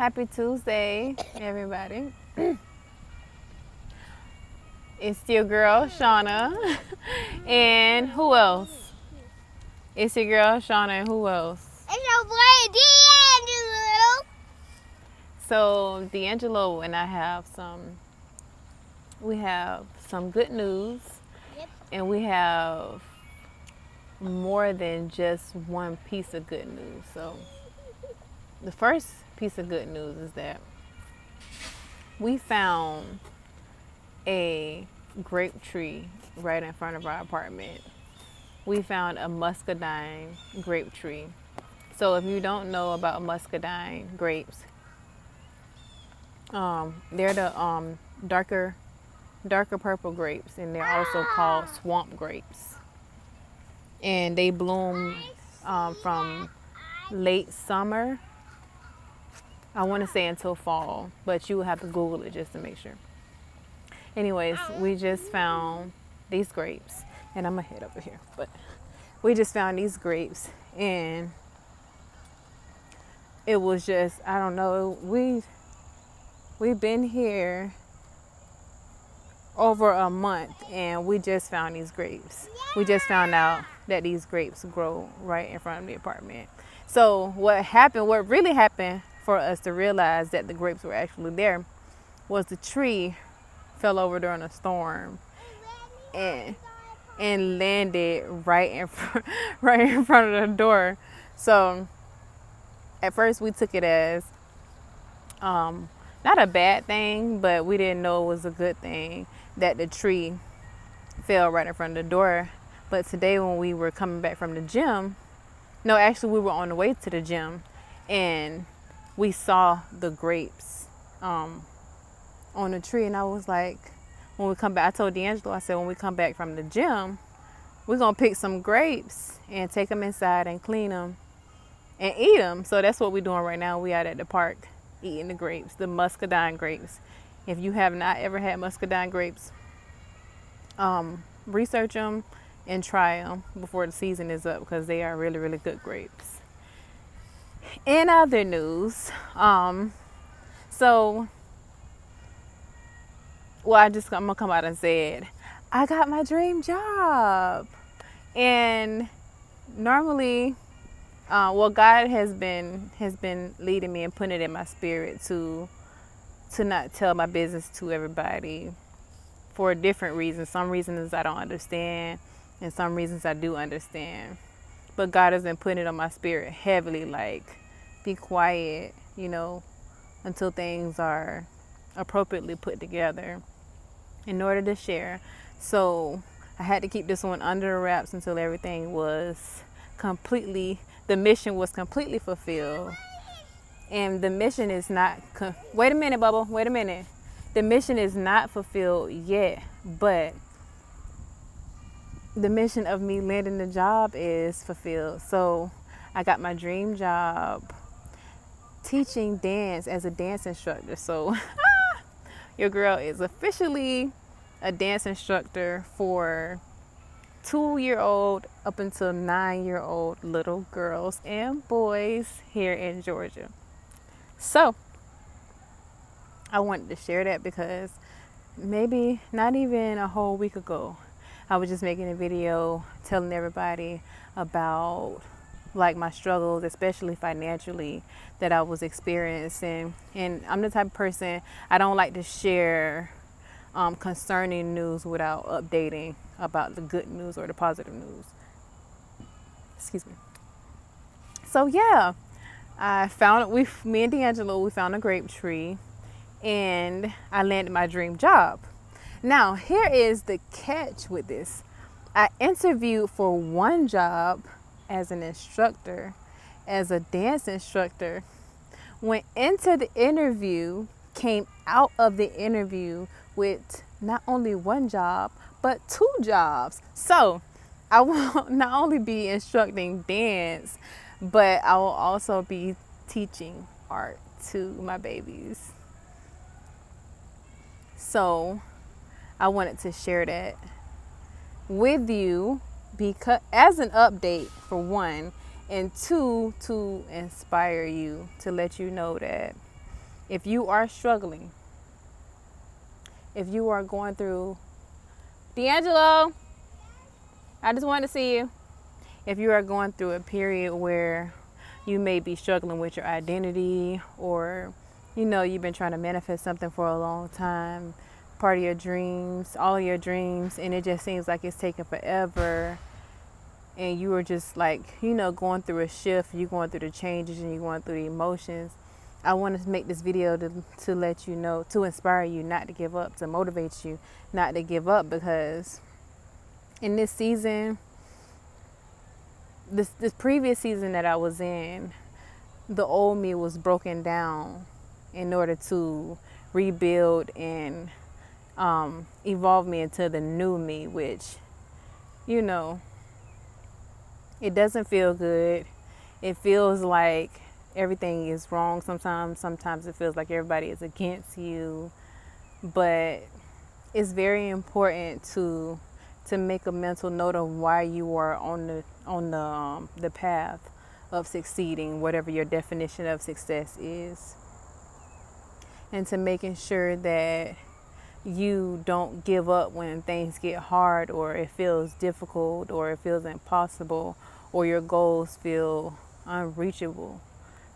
Happy Tuesday, everybody. It's your girl, Shauna. And who else? It's your girl, Shauna, and who else? It's your boy D'Angelo. So, D'Angelo and I have some good news. Yep. And we have more than just one piece of good news. So, the first piece of good news is that we found a grape tree right in front of our apartment. We found a muscadine grape tree. So if you don't know about muscadine grapes, they're the darker purple grapes, and they're also called swamp grapes. And they bloom from late summer, I want to say, until fall, but you will have to Google it just to make sure. Anyways, we just found these grapes, and I'm gonna head over here, but we just found these grapes, and it was just, I don't know, we've been here over a month, and we just found these grapes. We just found out that these grapes grow right in front of the apartment. So what really happened for us to realize that the grapes were actually there was the tree fell over during a storm and landed right in front of the door. So at first we took it as not a bad thing, but we didn't know it was a good thing that the tree fell right in front of the door. But today when we were coming back from the gym, no, actually we were on the way to the gym, and we saw the grapes on the tree, and I was like, when we come back, I told D'Angelo, I said, when we come back from the gym, we're gonna pick some grapes and take them inside and clean them and eat them. So that's what we're doing right now. We out at the park eating the grapes, the muscadine grapes. If you have not ever had muscadine grapes, research them and try them before the season is up, because they are really, really good grapes. In other news, I'm gonna come out and say it. I got my dream job, and normally, God has been leading me and putting it in my spirit to not tell my business to everybody for different reasons. Some reasons I don't understand, and some reasons I do understand. But God has been putting it on my spirit heavily, like, be quiet, until things are appropriately put together in order to share. So I had to keep this one under wraps until everything was the mission was completely fulfilled. And the mission is not, wait a minute, Bubba, wait a minute. The mission is not fulfilled yet, but the mission of me landing the job is fulfilled. So I got my dream job teaching dance as a dance instructor. So your girl is officially a dance instructor for 2-year-old up until 9-year-old little girls and boys here in Georgia. So I wanted to share that because maybe not even a whole week ago, I was just making a video telling everybody about like my struggles, especially financially, that I was experiencing. And I'm the type of person, I don't like to share concerning news without updating about the good news or the positive news. Excuse me. So yeah, me and D'Angelo, we found a grape tree, and I landed my dream job. Now, here is the catch with this. I interviewed for one job as an instructor, as a dance instructor. Went into the interview, came out of the interview with not only one job, but 2 jobs. So I will not only be instructing dance, but I will also be teaching art to my babies. So I wanted to share that with you, because as an update, for one, and 2, to inspire you, to let you know that if you are struggling, if you are going through, D'Angelo, I just wanted to see you. If you are going through a period where you may be struggling with your identity, or you've been trying to manifest something for a long time, part of your dreams, all of your dreams, and it just seems like it's taking forever, and you are just like, going through a shift, you're going through the changes and you're going through the emotions. I want to make this video to let you know, to inspire you not to give up, to motivate you not to give up, because in this season, this previous season that I was in, the old me was broken down in order to rebuild and evolve me into the new me, which, it doesn't feel good. It feels like everything is wrong sometimes it feels like everybody is against you, but it's very important to make a mental note of why you are on the path of succeeding, whatever your definition of success is, and to making sure that you don't give up when things get hard, or it feels difficult, or it feels impossible, or your goals feel unreachable,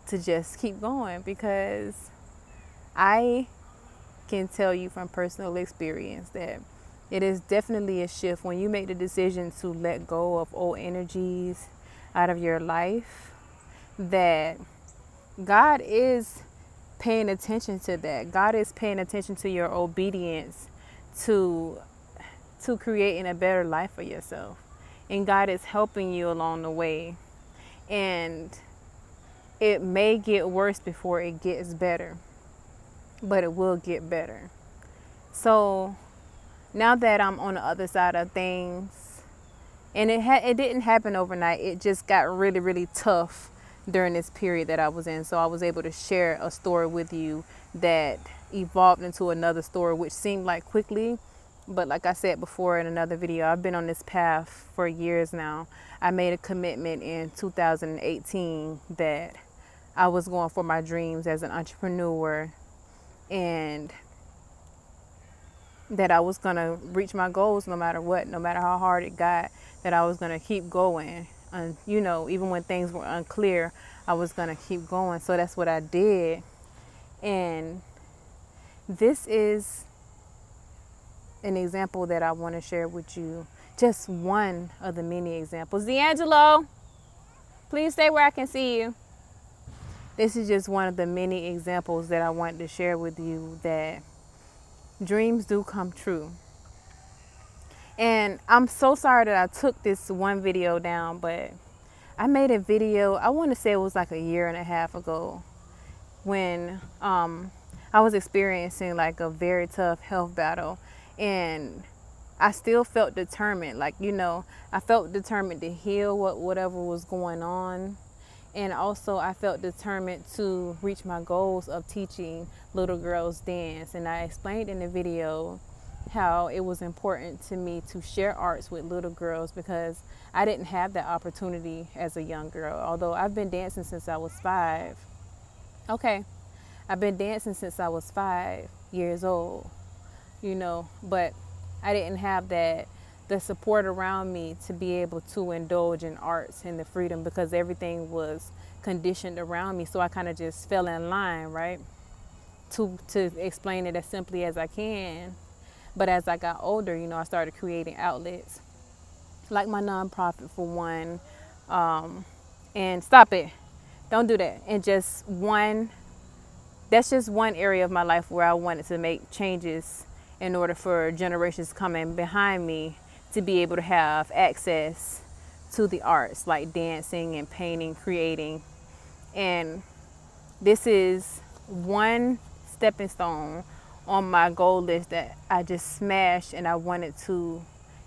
to just keep going. Because I can tell you from personal experience that it is definitely a shift when you make the decision to let go of old energies out of your life, that God is paying attention to that. God is paying attention to your obedience to creating a better life for yourself. And God is helping you along the way. And it may get worse before it gets better, but it will get better. So now that I'm on the other side of things, and it didn't happen overnight, it just got really, really tough during this period that I was in. So I was able to share a story with you that evolved into another story, which seemed like quickly. But like I said before in another video, I've been on this path for years now. I made a commitment in 2018 that I was going for my dreams as an entrepreneur, and that I was going to reach my goals no matter what, no matter how hard it got, that I was going to keep going. And, even when things were unclear, I was going to keep going. So that's what I did. And this is an example that I want to share with you. Just one of the many examples. D'Angelo, please stay where I can see you. This is just one of the many examples that I wanted to share with you, that dreams do come true. And I'm so sorry that I took this one video down, but I made a video, I want to say it was like a year and a half ago, when I was experiencing like a very tough health battle, and I still felt determined. Like, I felt determined to heal whatever was going on. And also I felt determined to reach my goals of teaching little girls dance. And I explained in the video how it was important to me to share arts with little girls, because I didn't have that opportunity as a young girl. Although I've been dancing since I was 5. Okay, I've been dancing since I was 5 years old, but I didn't have the support around me to be able to indulge in arts and the freedom, because everything was conditioned around me. So I kind of just fell in line, right? To explain it as simply as I can. But as I got older, I started creating outlets like my nonprofit, for one. And stop it. Don't do that. And that's just one area of my life where I wanted to make changes in order for generations coming behind me to be able to have access to the arts, like dancing and painting, creating. And this is one stepping stone on my goal list that I just smashed, and I wanted to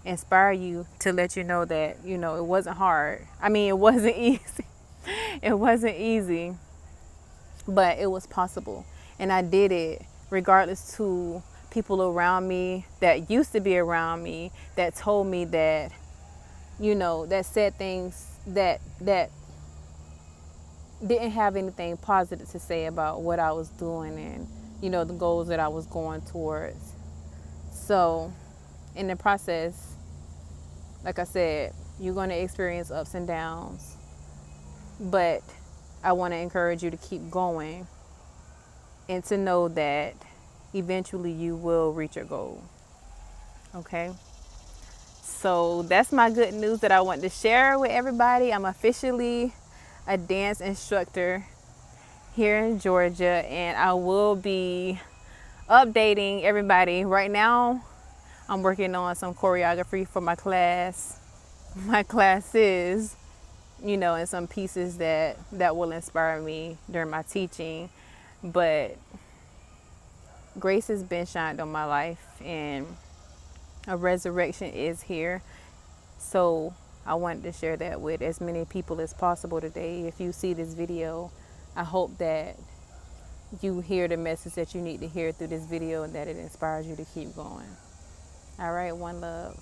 inspire you, to let you know that, it wasn't hard. I mean, it wasn't easy. It wasn't easy, but it was possible. And I did it regardless to people around me that used to be around me, that told me that, that said things that didn't have anything positive to say about what I was doing and, the goals that I was going towards. So in the process, like I said, you're going to experience ups and downs, but I want to encourage you to keep going and to know that eventually you will reach your goal. Okay? So that's my good news that I want to share with everybody. I'm officially a dance instructor here in Georgia, and I will be updating everybody. Right now, I'm working on some choreography for my classes, and some pieces that will inspire me during my teaching. But grace has been shined on my life, and a resurrection is here. So I wanted to share that with as many people as possible today. If you see this video, I hope that you hear the message that you need to hear through this video and that it inspires you to keep going. All right, one love.